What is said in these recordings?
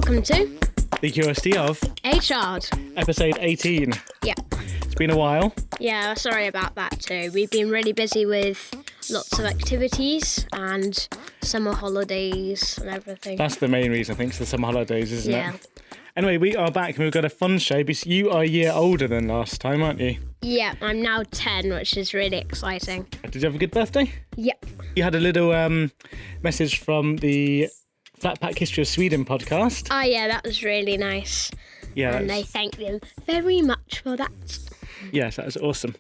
welcome to The Curiosity of A Child. episode 18. Yeah. It's been a while. Yeah, sorry about that too. We've been really busy with lots of activities and summer holidays and everything. That's the main reason, I think, it's the summer holidays, isn't Yeah. it? Anyway, we are back and we've got a fun show because you are a year older than last time, aren't you? Yeah, I'm now 10, which is really exciting. Did you have a good birthday? Yep. You had a little message from the Flat Pack History of Sweden podcast. Oh yeah, that was really nice. Yeah, And I thank them very much for that. yes, that was awesome.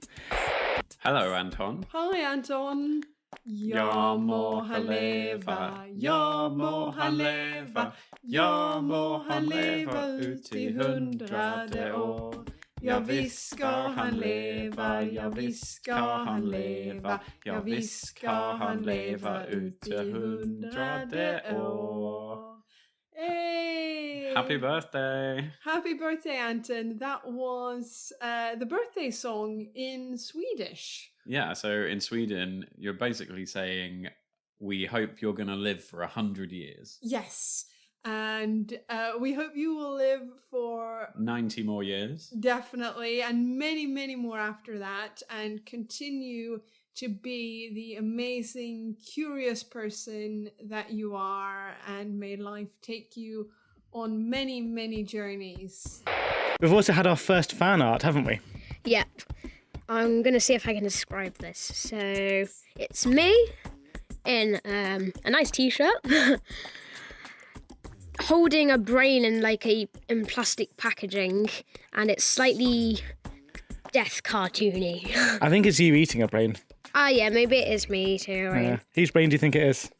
Hello, Anton. Hi Anton. Ja må han leva, ja må han leva, ja må han leva ut i 100 år. Ja visst ska han leva, ja visst ska han leva, ja visst ska han leva ut i 100 år. Hey! Happy birthday. Happy birthday, Anton. That was the birthday song in Swedish. Yeah, so in Sweden, you're basically saying, we hope you're going to live for 100 years. Yes. And we hope you will live for 90 more years. definitely, and many, many more after that, and continue to be the amazing, curious person that you are, and may life take you on many, many journeys. We've also had our first fan art, haven't we? Yep. I'm going to see if I can describe this. So, it's me in a nice t-shirt. Holding a brain in plastic packaging, and it's slightly death cartoony. I think it's you eating a brain. Ah, yeah, maybe it is me too. Right? Whose brain do you think it is?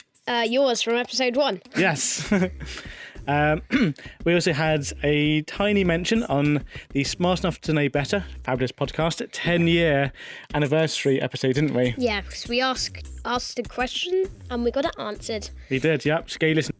Yours from episode 1. Yes. We also had a tiny mention on the Smart Enough to Know Better Fabulous podcast 10-year anniversary episode, didn't we? Yeah, because we asked a question and we got it answered. We did, yep. So go listen.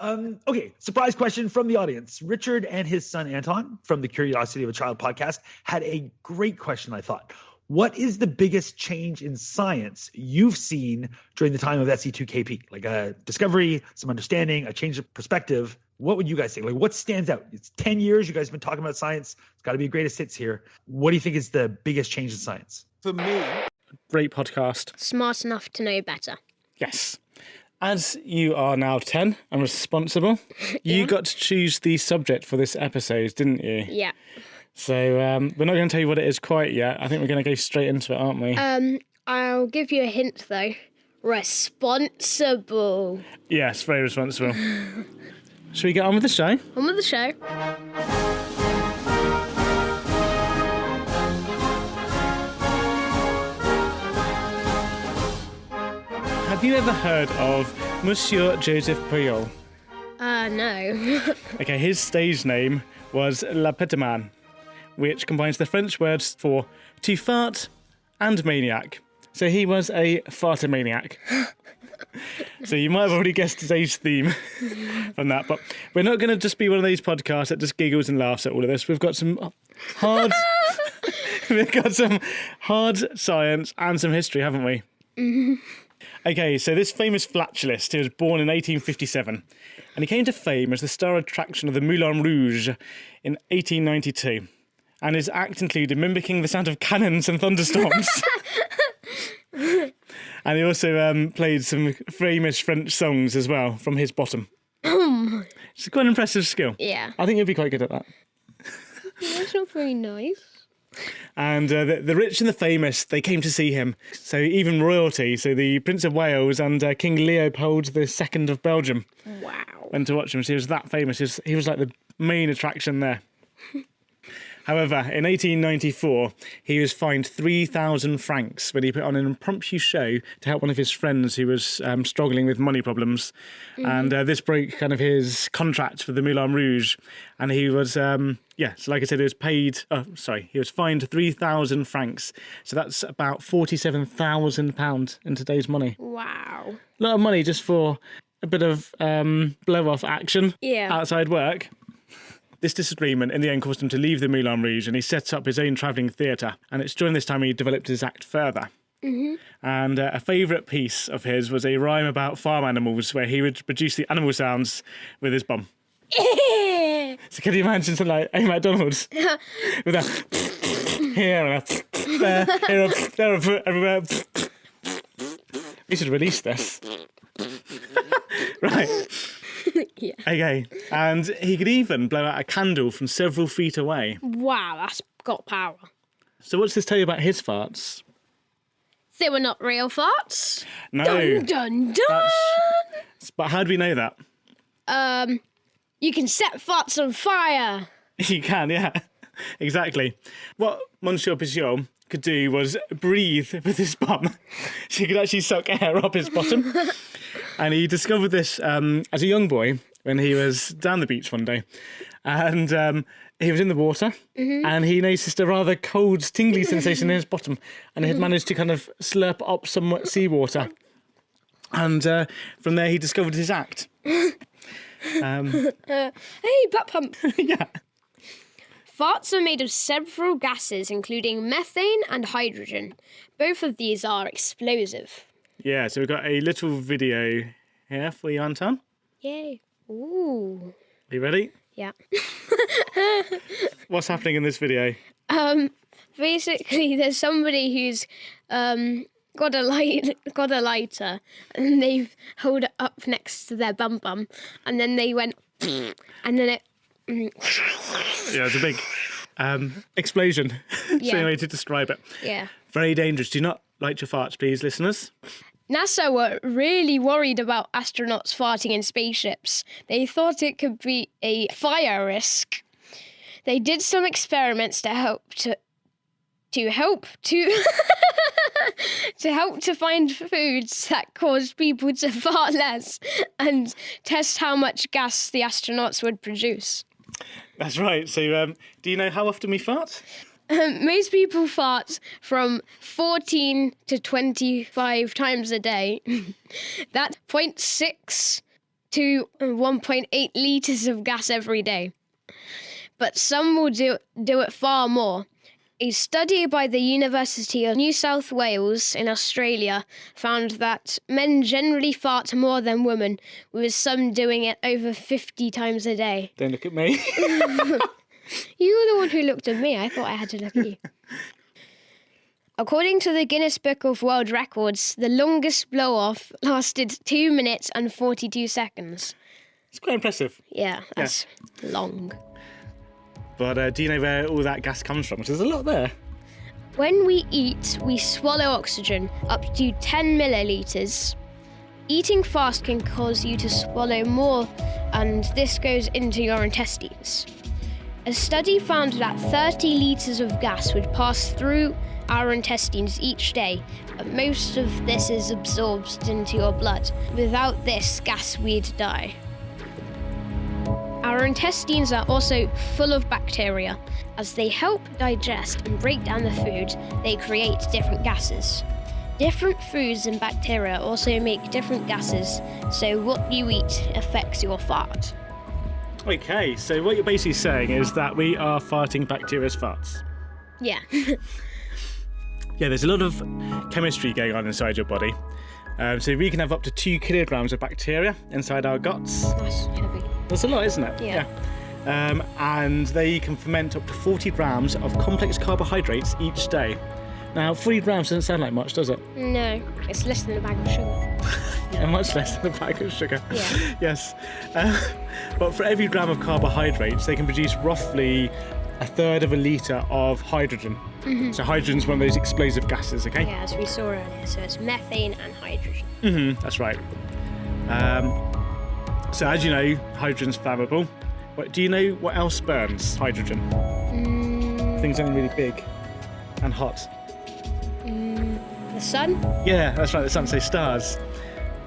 Okay, surprise question from the audience. Richard and his son Anton from the Curiosity of a Child podcast had a great question, I thought. What is the biggest change in science you've seen during the time of SC2KP? Like a discovery, some understanding, a change of perspective. What would you guys say? Like, what stands out? It's 10 years. You guys have been talking about science. It's got to be a greatest hits here. What do you think is the biggest change in science? For me, Great podcast. Smart enough to know better. Yes. As you are now 10 and responsible, you got to choose the subject for this episode, didn't you? Yeah. So we're not going to tell you what it is quite yet. I think we're going to go straight into it, aren't we? I'll give you a hint though. Responsible. Yes, very responsible. Shall we get on with the show? On with the show. Have you ever heard of Monsieur Joseph Puyol? No. Okay, his stage name was La Petitman, which combines the French words for to fart and maniac. So he was a fartomaniac. So you might have already guessed today's theme from that, but we're not going to just be one of these podcasts that just giggles and laughs at all of this. We've got some hard, science and some history, haven't we? Mm-hmm. Okay, so this famous flatulist, he was born in 1857, and he came to fame as the star attraction of the Moulin Rouge in 1892. And his act included mimicking the sound of cannons and thunderstorms. And he also played some famous French songs as well from his bottom. It's quite an impressive skill. Yeah. I think you'd be quite good at that. That's not very nice. And the rich and the famous, they came to see him. So even royalty, so the Prince of Wales and King Leopold II of Belgium Wow. went to watch him. So he was that famous. He was like the main attraction there. However, in 1894, he was fined 3,000 francs when he put on an impromptu show to help one of his friends who was struggling with money problems. And this broke kind of his contract with the Moulin Rouge. And he was, so like I said, he was fined 3,000 francs. So that's about £47,000 in today's money. Wow. A lot of money just for a bit of blow-off action Yeah. outside work. This disagreement in the end caused him to leave the Moulin Rouge, and he set up his own travelling theatre. And it's during this time he developed his act further. And a favourite piece of his was a rhyme about farm animals where he would produce the animal sounds with his bum. So can you imagine something like a McDonald's with a here and a there, here, there, everywhere. We should release this. Right. Yeah. Okay. And he could even blow out a candle from several feet away. Wow, that's got power. So what's this tell you about his farts? They were not real farts. No. Dun dun dun. But how do we know that? You can set farts on fire. You can, yeah. Exactly. What Matshishkapeu could do was breathe with his bum. So he could actually suck air up his bottom. And he discovered this as a young boy when he was down the beach one day. And he was in the water and he noticed a rather cold, tingly sensation in his bottom. And he had managed to kind of slurp up some seawater. And from there he discovered his act. Hey, butt pump. Yeah. Farts are made of several gases, including methane and hydrogen. Both of these are explosive. Yeah, so we've got a little video here for you, Anton. Yay. Ooh. Are you ready? Yeah. What's happening in this video? Basically, there's somebody who's got a lighter, and they hold it up next to their bum, and then they went, and then it. Yeah, it's a big explosion. It's the Yeah. only way to describe it. Yeah. Very dangerous. Do not light your farts, please, listeners. NASA were really worried about astronauts farting in spaceships. They thought it could be a fire risk. They did some experiments to help to find foods that caused people to fart less and test how much gas the astronauts would produce. That's right. So do you know how often we fart? Most people fart from 14 to 25 times a day. That's 0.6 to 1.8 litres of gas every day. But some will do it far more. A study by the University of New South Wales in Australia found that men generally fart more than women, with some doing it over 50 times a day. Don't look at me. You were the one who looked at me. I thought I had to look at you. According to the Guinness Book of World Records, the longest blow-off lasted 2 minutes and 42 seconds. It's quite impressive. Yeah, that's long. But do you know where all that gas comes from? There's a lot there. When we eat, we swallow oxygen up to 10 millilitres. Eating fast can cause you to swallow more, and this goes into your intestines. A study found that 30 litres of gas would pass through our intestines each day, but most of this is absorbed into your blood. Without this gas, we'd die. Our intestines are also full of bacteria. As they help digest and break down the food, they create different gases. Different foods and bacteria also make different gases, so what you eat affects your fart. Okay, so what you're basically saying is that we are farting bacteria's farts. Yeah. Yeah, there's a lot of chemistry going on inside your body. So we can have up to 2 kilograms of bacteria inside our guts. That's heavy. That's a lot, isn't it? Yeah. And they can ferment up to 40 grams of complex carbohydrates each day. Now, 40 grams doesn't sound like much, does it? No, it's less than a bag of sugar. Yeah, much less than a bag of sugar. Yeah. Yes. But for every gram of carbohydrates, they can produce roughly a third of a litre of hydrogen. Mm-hmm. So hydrogen's one of those explosive gases, okay? Yeah, as we saw earlier, so it's methane and hydrogen. Mm-hmm, that's right. So as you know, hydrogen's flammable. But do you know what else burns hydrogen? Things something really big and hot. The sun? Yeah, that's right, the sun, so stars.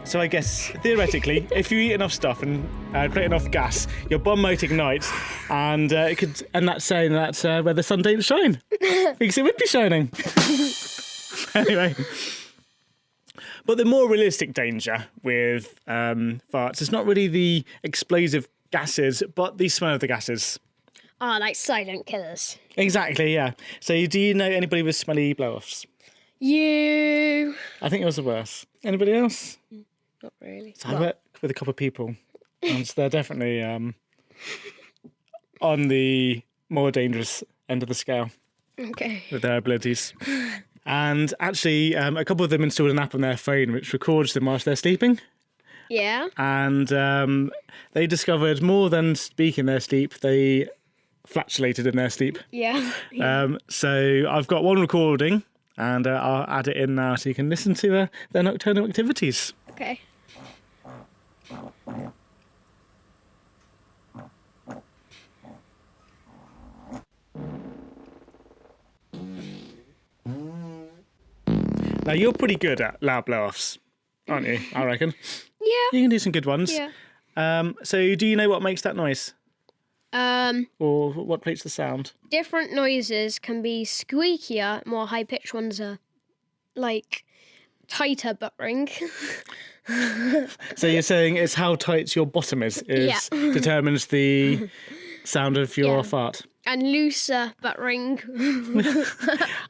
So I guess, theoretically, if you eat enough stuff and create enough gas, your bum might ignite, and it could end that saying that where the sun don't shine, because it would be shining. Anyway. But the more realistic danger with farts is not really the explosive gases, but the smell of the gases. Ah, like silent killers. Exactly, yeah. So do you know anybody with smelly blow-offs? You. I think yours are worse. Anybody else? Not really. So I work with a couple of people, and they're definitely on the more dangerous end of the scale Okay. with their abilities. And actually, a couple of them installed an app on their phone which records them whilst they're sleeping. Yeah. And they discovered more than speaking in their sleep, they flatulated in their sleep. Yeah. So I've got one recording, and I'll add it in now so you can listen to their nocturnal activities. Okay. Now, you're pretty good at loud blow-offs, aren't you, I reckon? Yeah. You can do some good ones. Yeah. So do you know what makes that noise? Um, Or what creates the sound? different noises can be squeakier, more high-pitched ones are like tighter buttering. So you're saying it's how tight your bottom is Yeah. determines the sound of your Yeah. fart. And looser buttering.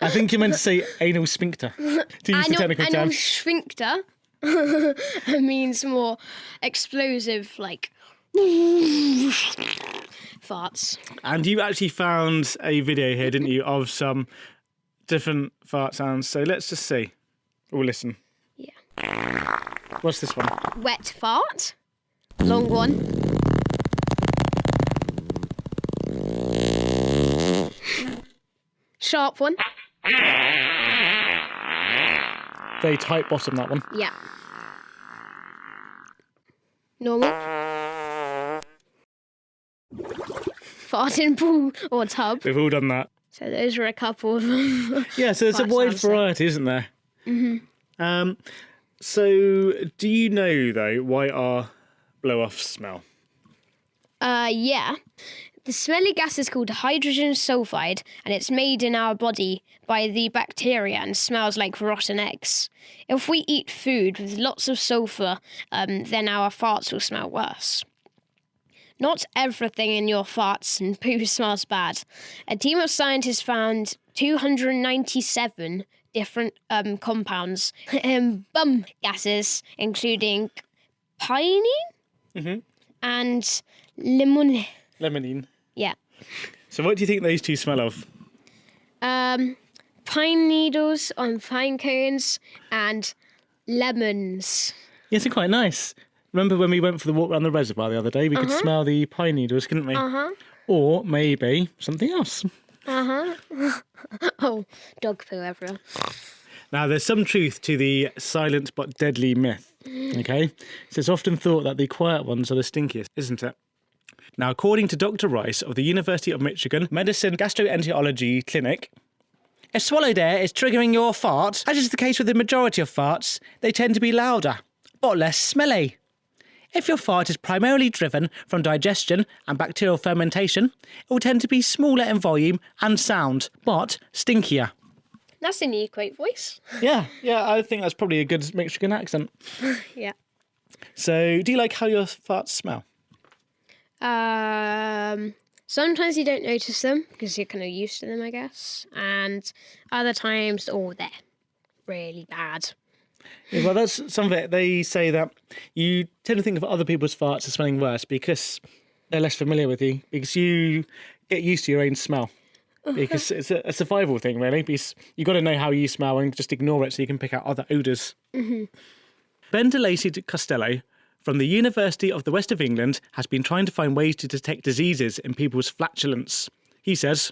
I think you meant to say anal sphincter, to use the technical Anal term. sphincter means more explosive, like farts. And you actually found a video here, didn't you, of some different fart sounds. So let's just see. We'll listen. Yeah. What's this one? Wet fart. Long one. Sharp one. Very tight bottom, that one. Yeah. Normal. Fart in pool or tub. We've all done that. So those are a couple of them. Yeah, so there's a Fart wide sounds, so- variety, isn't there? Mm-hmm. So do you know, though, why our blow-offs smell? Yeah. The smelly gas is called hydrogen sulfide, and it's made in our body by the bacteria and smells like rotten eggs. If we eat food with lots of sulfur, then our farts will smell worse. Not everything in your farts and poo smells bad. A team of scientists found 297 different compounds in bum gases, including pinene and lemon. Lemonine. Yeah. So what do you think those two smell of? Pine needles on pine cones and lemons. Yes, they're quite nice. Remember when we went for the walk around the reservoir the other day? We could smell the pine needles, couldn't we? Or maybe something else. Oh, dog poo everywhere. Now, there's some truth to the silent but deadly myth, okay? So it's often thought that the quiet ones are the stinkiest, isn't it? Now, according to Dr. Rice of the University of Michigan Medicine Gastroenterology Clinic, if swallowed air is triggering your fart, as is the case with the majority of farts, they tend to be louder, but less smelly. If your fart is primarily driven from digestion and bacterial fermentation, it will tend to be smaller in volume and sound, but stinkier. That's a new quote voice. Yeah, I think that's probably a good Michigan accent. Yeah. So, do you like how your farts smell? Sometimes you don't notice them because you're kind of used to them, I guess. And other times, they're really bad. Yeah, well, that's some of it. They say that you tend to think of other people's farts as smelling worse because they're less familiar with you, because you get used to your own smell. Because it's a survival thing, really. Because you've got to know how you smell and just ignore it so you can pick out other odours. Ben DeLacy Costello from the University of the West of England has been trying to find ways to detect diseases in people's flatulence. He says,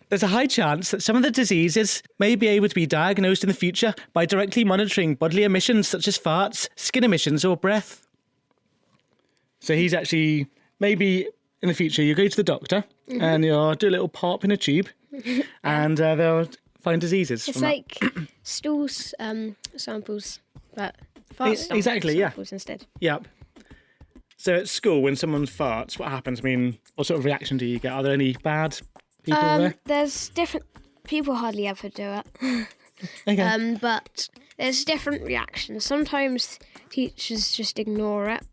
there's a high chance that some of the diseases may be able to be diagnosed in the future by directly monitoring bodily emissions such as farts, skin emissions or breath. So he's actually, maybe in the future you go to the doctor and you'll do a little pop in a tube and they'll find diseases. It's from like stool samples, but Exactly, yeah. samples instead. Yep. So at school, when someone farts, what happens? I mean, what sort of reaction do you get? Are there any bad people there? There's different people hardly ever do it. Okay. But there's different reactions. Sometimes teachers just ignore it,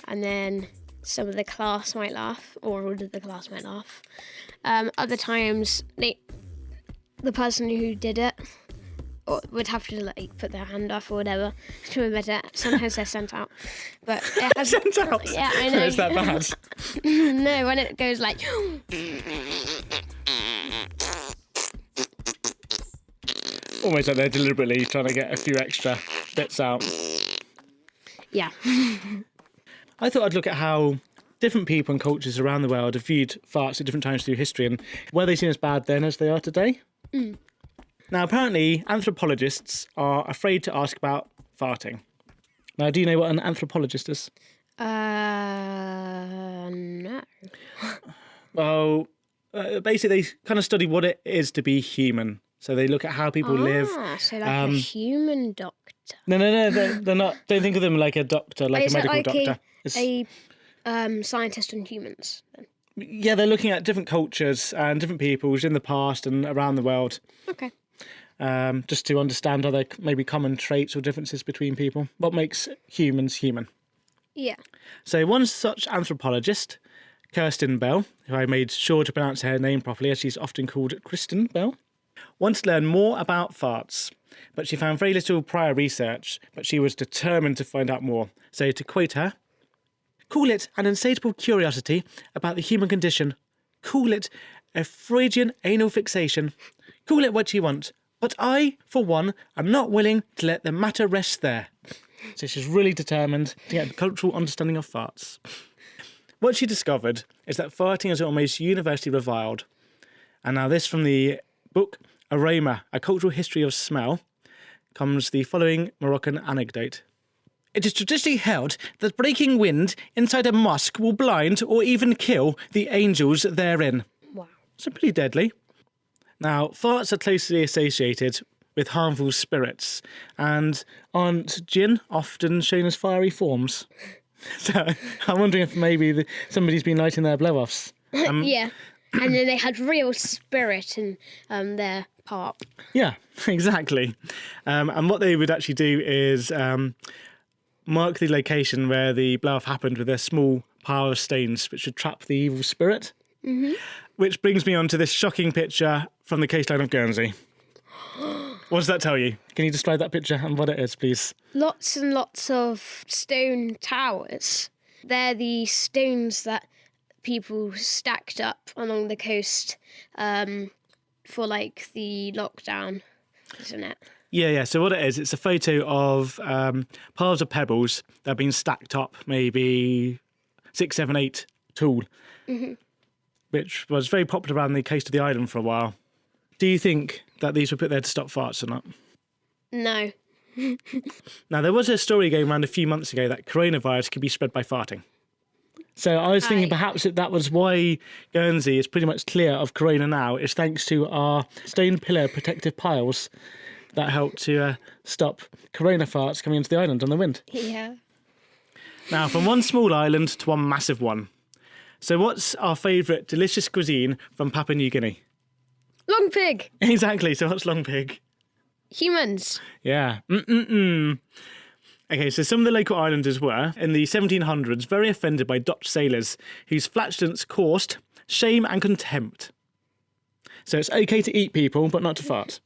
and then some of the class might laugh, or all of the class might laugh. Other times, the person who did it or would have to like put their hand off or whatever to admit it. Sometimes they're sent out, but it has Sent out? Yeah, I know. It's that bad. No, when it goes like. Almost like they're deliberately trying to get a few extra bits out. Yeah. I thought I'd look at how different people and cultures around the world have viewed farts at different times through history, and were they seen as bad then as they are today? Now, apparently, anthropologists are afraid to ask about farting. Now, do you know what an anthropologist is? No. Well, basically, they kind of study what it is to be human. So they look at how people live. So like a human doctor. No, they're not. Don't think of them like a doctor, like Is a it medical like doctor. a scientist on humans? Then? Yeah, they're looking at different cultures and different peoples in the past and around the world. Okay. Just to understand other maybe common traits or differences between people. What makes humans human? Yeah. So one such anthropologist, Kirsten Bell, who I made sure to pronounce her name properly as she's often called Kristen Bell, wanted to learn more about farts, but she found very little prior research, but she was determined to find out more. So to quote her, "Call it an insatiable curiosity about the human condition. Call it a Freudian anal fixation. Call it what you want. But I, for one, am not willing to let the matter rest there." So she's really determined to get a cultural understanding of farts. What she discovered is that farting is almost universally reviled. And now this from the book Aroma, A Cultural History of Smell, comes the following Moroccan anecdote. "It is traditionally held that breaking wind inside a mosque will blind or even kill the angels therein." Wow. So pretty deadly. Now, farts are closely associated with harmful spirits and aren't jinn often shown as fiery forms? So I'm wondering if maybe somebody's been lighting their blow-offs. Yeah. And then they had real spirit in their part. Yeah, exactly. And what they would actually do is mark the location where the blow-off happened with a small pile of stones, which would trap the evil spirit. Mm-hmm. Which brings me on to this shocking picture from the coastline of Guernsey. What does that tell you? Can you describe that picture and what it is, please? Lots and lots of stone towers. They're the stones that people stacked up along the coast for like the lockdown, isn't it? Yeah. So what it is, it's a photo of piles of pebbles that have been stacked up, maybe 6, 7, 8 tall, which was very popular around the coast of the island for a while. Do you think that these were put there to stop farts or not? No. Now, there was a story going around a few months ago that coronavirus could be spread by farting. So I was thinking perhaps that was why Guernsey is pretty much clear of corona now, is thanks to our stone pillar protective piles that help to stop corona farts coming into the island on the wind. Yeah. Now, from one small island to one massive one. So what's our favourite delicious cuisine from Papua New Guinea? Long pig. Exactly, so what's long pig? Humans. Yeah. Okay, so some of the local islanders were, in the 1700s, very offended by Dutch sailors whose flatulence caused shame and contempt. So it's okay to eat people, but not to fart.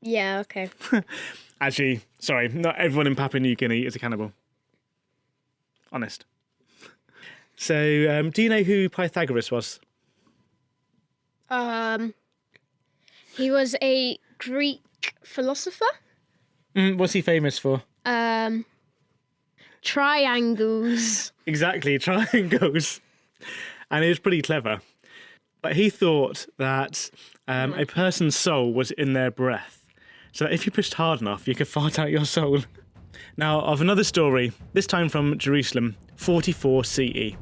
Yeah, okay. Actually, sorry, not everyone in Papua New Guinea is a cannibal. Honest. So, do you know who Pythagoras was? He was a Greek philosopher. What's he famous for? Triangles. Exactly, triangles. And he was pretty clever. But he thought that a person's soul was in their breath. So that if you pushed hard enough, you could fart out your soul. Now, of another story, this time from Jerusalem, 44 CE.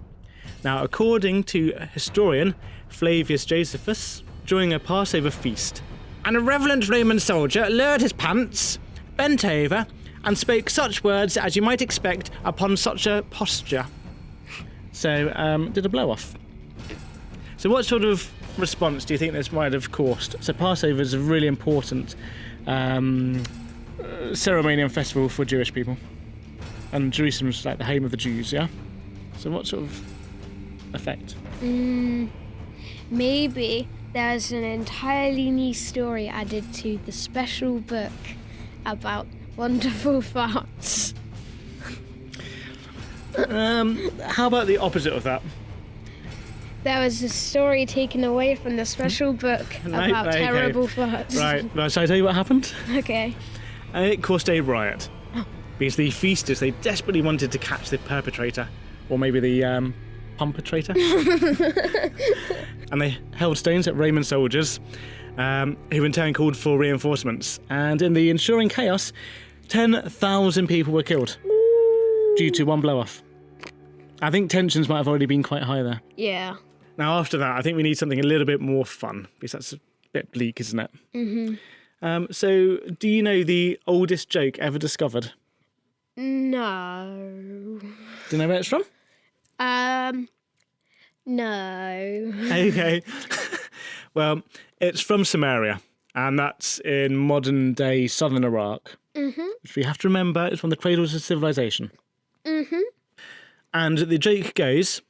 Now, according to historian Flavius Josephus, during a Passover feast, an irreverent Roman soldier lowered his pants, bent over, and spoke such words as you might expect upon such a posture. So, did a blow-off. So what sort of response do you think this might have caused? So Passover is a really important ceremony and festival for Jewish people. And Jerusalem's like the home of the Jews, yeah? So what sort of effect? Maybe there's an entirely new story added to the special book about wonderful farts. How about the opposite of that? There was a story taken away from the special book about okay. terrible farts. Right, shall I tell you what happened? Okay. It caused a riot because the feasters, they desperately wanted to catch the perpetrator, or maybe the pumpertrator. And they hurled stones at Roman soldiers, who in turn called for reinforcements. And in the ensuing chaos, 10,000 people were killed due to one blow-off. I think tensions might have already been quite high there. Yeah. Now, after that, I think we need something a little bit more fun, because that's a bit bleak, isn't it? Mm-hmm. So, do you know the oldest joke ever discovered? No. Do you know where it's from? No. Okay. Well, it's from Samaria, and that's in modern-day southern Iraq. Mm-hmm. Which we have to remember is one of the cradles of civilization. Mm-hmm. And the joke goes,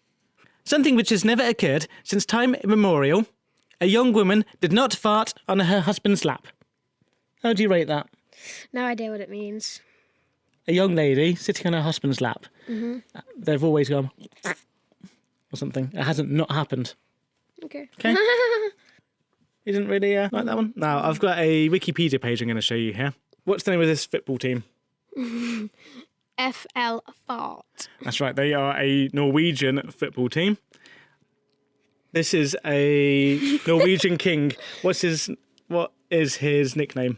something which has never occurred since time immemorial, a young woman did not fart on her husband's lap. How do you rate that? No idea what it means. A young lady sitting on her husband's lap. Mm-hmm. They've always gone, or something. It hasn't not happened. Okay. Okay. You didn't really like that one? Now, I've got a Wikipedia page I'm going to show you here. What's the name of this football team? FL Fart. That's right, they are a Norwegian football team. This is a Norwegian king. What is his nickname?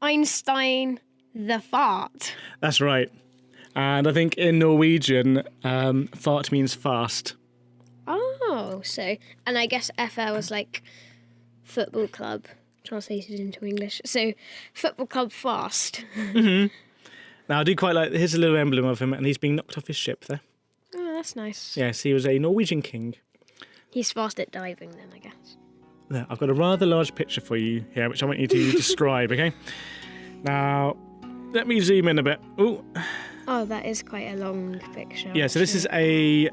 Einstein the Fart. That's right. And I think in Norwegian, fart means fast. Oh, and I guess FL was like football club translated into English. So football club fast. Mm-hmm. Now, I do quite like, here's a little emblem of him, and he's being knocked off his ship there. Oh, that's nice. Yes, he was a Norwegian king. He's fast at diving then, I guess. Now, I've got a rather large picture for you here, which I want you to describe, okay? Now, let me zoom in a bit. Ooh. Oh, that is quite a long picture. Yeah, so this is a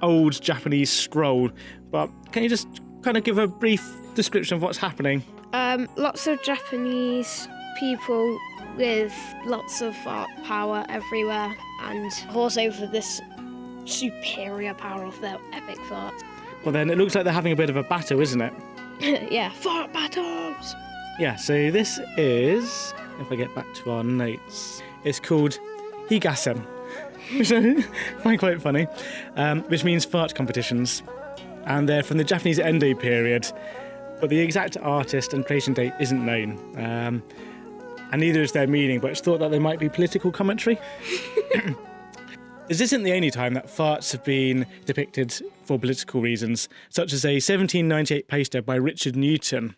old Japanese scroll, but can you just kind of give a brief description of what's happening? Lots of Japanese people with lots of fart power everywhere, and also for this superior power of their epic farts. Well, then it looks like they're having a bit of a battle, isn't it? Yeah, fart battles! Yeah, so this is, if I get back to our notes, it's called Higasen, which I find quite funny, which means fart competitions. And they're from the Japanese Edo period, but the exact artist and creation date isn't known. And neither is their meaning, but it's thought that they might be political commentary. This isn't the only time that farts have been depicted for political reasons, such as a 1798 poster by Richard Newton.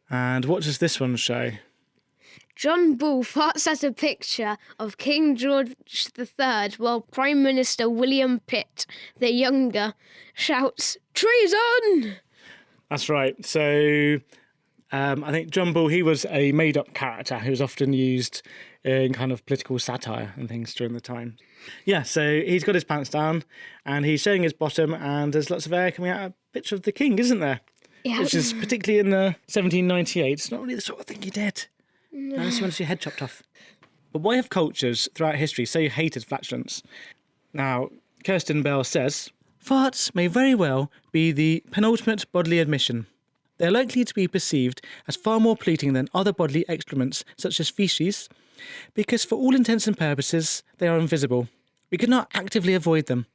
And what does this one show? John Bull farts at a picture of King George III while Prime Minister William Pitt, the younger, shouts, "Treason!" That's right. So I think John Bull, he was a made-up character who was often used in kind of political satire and things during the time. Yeah, so he's got his pants down and he's showing his bottom, and there's lots of air coming out of a picture of the king, isn't there? Yeah. Which is particularly in 1798. It's not really the sort of thing you did. No. Unless you want to see your head chopped off. But why have cultures throughout history so hated flatulence? Now, Kirsten Bell says, farts may very well be the penultimate bodily admission. They are likely to be perceived as far more polluting than other bodily excrements, such as feces, because for all intents and purposes, they are invisible. We cannot actively avoid them.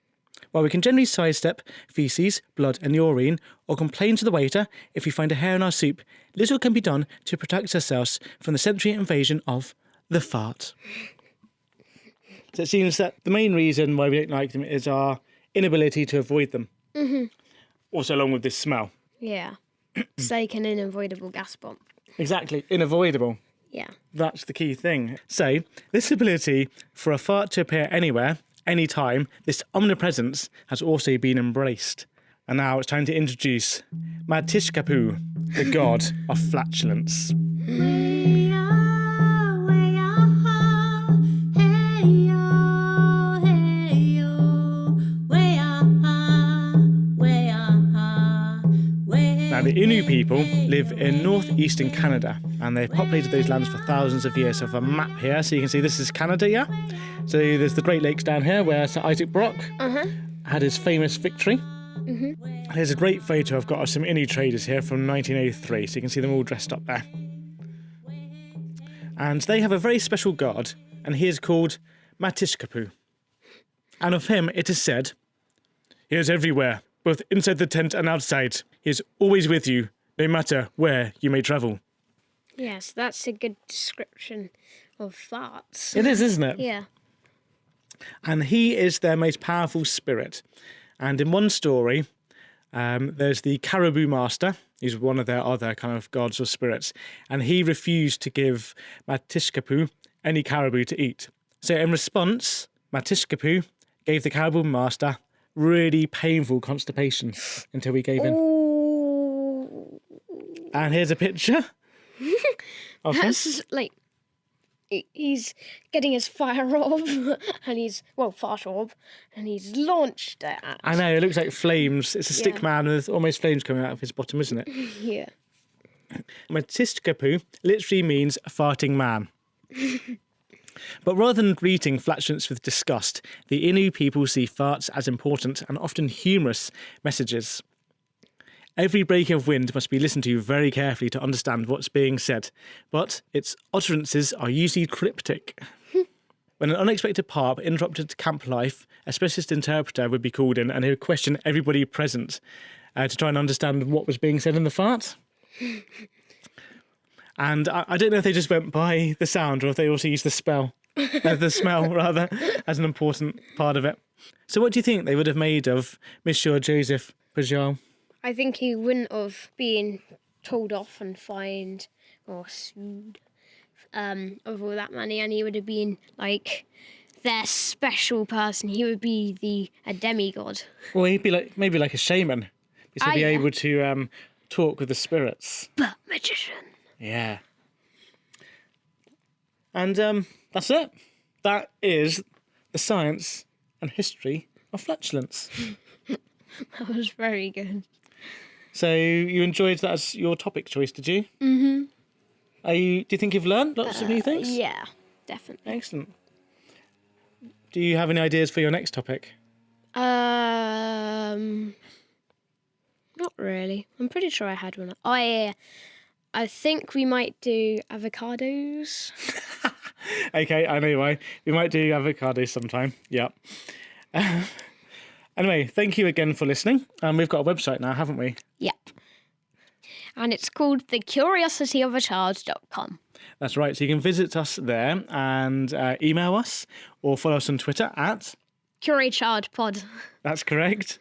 While we can generally sidestep feces, blood and urine, or complain to the waiter if we find a hair in our soup, little can be done to protect ourselves from the sensory invasion of the fart. So it seems that the main reason why we don't like them is our inability to avoid them. Mm-hmm. Also along with this smell. Yeah. It's like an unavoidable gas bomb. Exactly, unavoidable. Yeah. That's the key thing. So, this ability for a fart to appear anywhere, anytime, this omnipresence has also been embraced. And now it's time to introduce Matshishkapeu, the god of flatulence. Now, the Innu Innu people live in northeastern Canada, and they've populated those lands for thousands of years. So I have a map here, so you can see this is Canada, yeah? So there's the Great Lakes down here where Sir Isaac Brock had his famous victory. Here's a great photo I've got of some Innu traders here from 1903, so you can see them all dressed up there. And they have a very special god, and he is called Matiskapu. And of him it is said, "He is everywhere, both inside the tent and outside. He is always with you, no matter where you may travel." Yes, that's a good description of farts. It is, isn't it? Yeah. And he is their most powerful spirit. And in one story, there's the caribou master. He's one of their other kind of gods or spirits. And he refused to give Matshishkapeu any caribou to eat. So in response, Matiskapu gave the caribou master really painful constipation until he gave in. Ooh. And here's a picture of him. That's like he's getting his fire orb, and fart orb, and he's launched it at. I know, it looks like flames. It's a stick man with almost flames coming out of his bottom, isn't it? Yeah. Matiskapu literally means a farting man. But rather than greeting flatulence with disgust, the Innu people see farts as important and often humorous messages. Every break of wind must be listened to very carefully to understand what's being said, but its utterances are usually cryptic. When an unexpected parp interrupted camp life, a specialist interpreter would be called in and he would question everybody present to try and understand what was being said in the fart. And I don't know if they just went by the sound or if they also used the smell rather, as an important part of it. So what do you think they would have made of Monsieur Joseph Pujol? I think he wouldn't have been told off and fined or sued of all that money, and he would have been like their special person. He would be a demigod. Well, he'd be like maybe like a shaman, because he'd be Yeah. able to talk with the spirits. But magician. Yeah. And that's it. That is the science and history of flatulence. That was very good. So you enjoyed that as your topic choice, did you? Mm-hmm. Do you think you've learned lots of new things? Yeah, definitely. Excellent. Do you have any ideas for your next topic? Not really. I'm pretty sure I had one. Oh yeah. I think we might do avocados. Okay, I know why. We might do avocado sometime. Yeah. Anyway, thank you again for listening. We've got a website now, haven't we? Yep. And it's called thecuriosityofachild.com. That's right. So you can visit us there and email us or follow us on Twitter at... CuriChildPod. That's correct.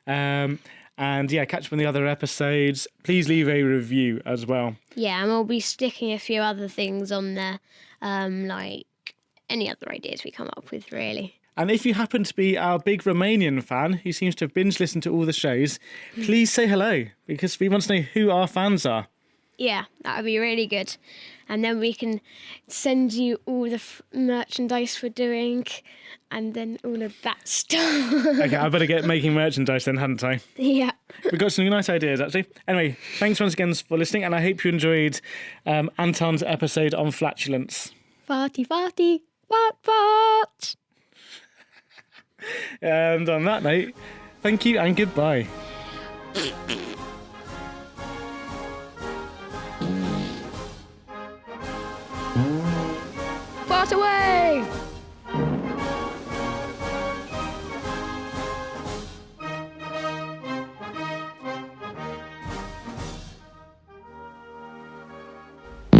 And yeah, catch up on the other episodes. Please leave a review as well. Yeah, and we'll be sticking a few other things on there, like any other ideas we come up with, really. And if you happen to be our big Romanian fan who seems to have binge listened to all the shows, please say hello, because we want to know who our fans are. Yeah, that would be really good. And then we can send you all the merchandise we're doing and then all of that stuff. Okay, I better get making merchandise then, hadn't I? Yeah. We've got some nice ideas, actually. Anyway, thanks once again for listening, and I hope you enjoyed Anton's episode on flatulence. Farty, farty, fart, fart. And on that note, thank you and goodbye. Fart away!